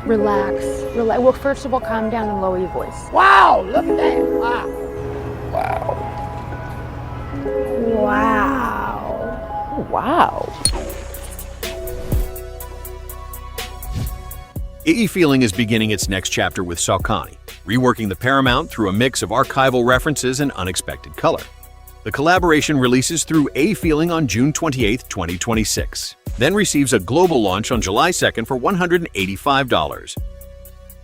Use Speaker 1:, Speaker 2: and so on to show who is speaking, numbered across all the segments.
Speaker 1: Relax. Well, first of all, calm down and lower your voice.
Speaker 2: Wow, look at that. Wow.
Speaker 1: Wow. Wow.
Speaker 3: E-Feeling is beginning its next chapter with Saucony, reworking the Paramount through a mix of archival references and unexpected color. The collaboration releases through E-Feeling on June 28, 2026, then receives a global launch on July 2nd for $185.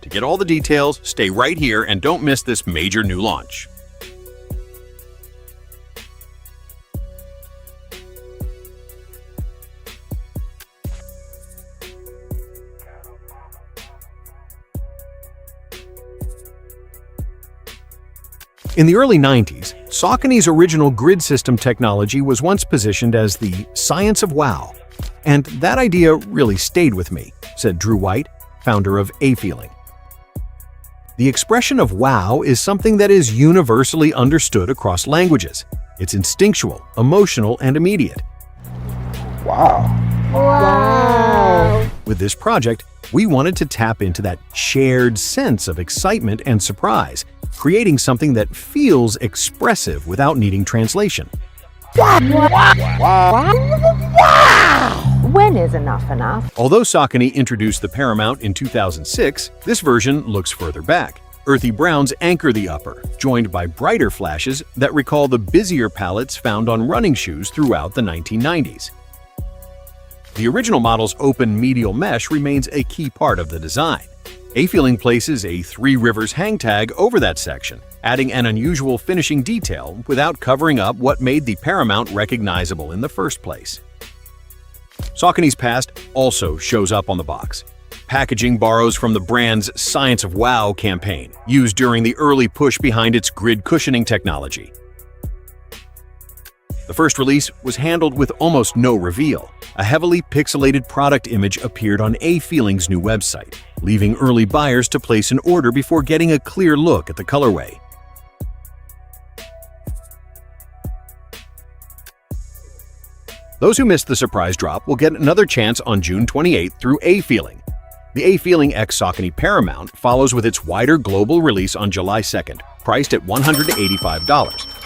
Speaker 3: To get all the details, stay right here and don't miss this major new launch. In the early 90s, Saucony's original grid system technology was once positioned as the science of wow. And that idea really stayed with me, said Drew White, founder of E-Feeling. The expression of wow is something that is universally understood across languages. It's instinctual, emotional, and immediate.
Speaker 2: Wow.
Speaker 1: Wow.
Speaker 3: With this project, we wanted to tap into that shared sense of excitement and surprise, creating something that feels expressive without needing translation.
Speaker 1: When is enough?
Speaker 3: Although Saucony introduced the Paramount in 2006, this version looks further back. Earthy browns anchor the upper, joined by brighter flashes that recall the busier palettes found on running shoes throughout the 1990s. The original model's open medial mesh remains a key part of the design. E-Feeling places a Three Rivers hang tag over that section, adding an unusual finishing detail without covering up what made the Paramount recognizable in the first place. Saucony's past also shows up on the box. Packaging borrows from the brand's Science of Wow campaign, used during the early push behind its grid cushioning technology. The first release was handled with almost no reveal. A heavily pixelated product image appeared on E-Feeling's new website, leaving early buyers to place an order before getting a clear look at the colorway. Those who missed the surprise drop will get another chance on June 28th through E-Feeling. The E-Feeling X Saucony Paramount follows with its wider global release on July 2nd, priced at $185.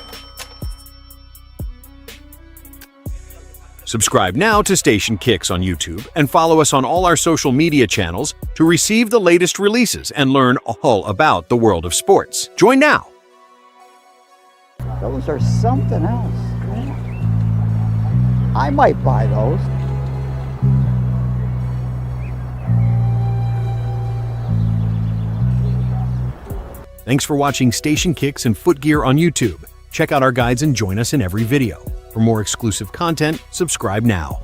Speaker 3: Subscribe now to Station Kicks on YouTube and follow us on all our social media channels to receive the latest releases and learn all about the world of sports. Join now!
Speaker 2: Those are something else. I might buy those.
Speaker 3: Thanks for watching Station Kicks and Foot Gear on YouTube. Check out our guides and join us in every video. For more exclusive content, subscribe now.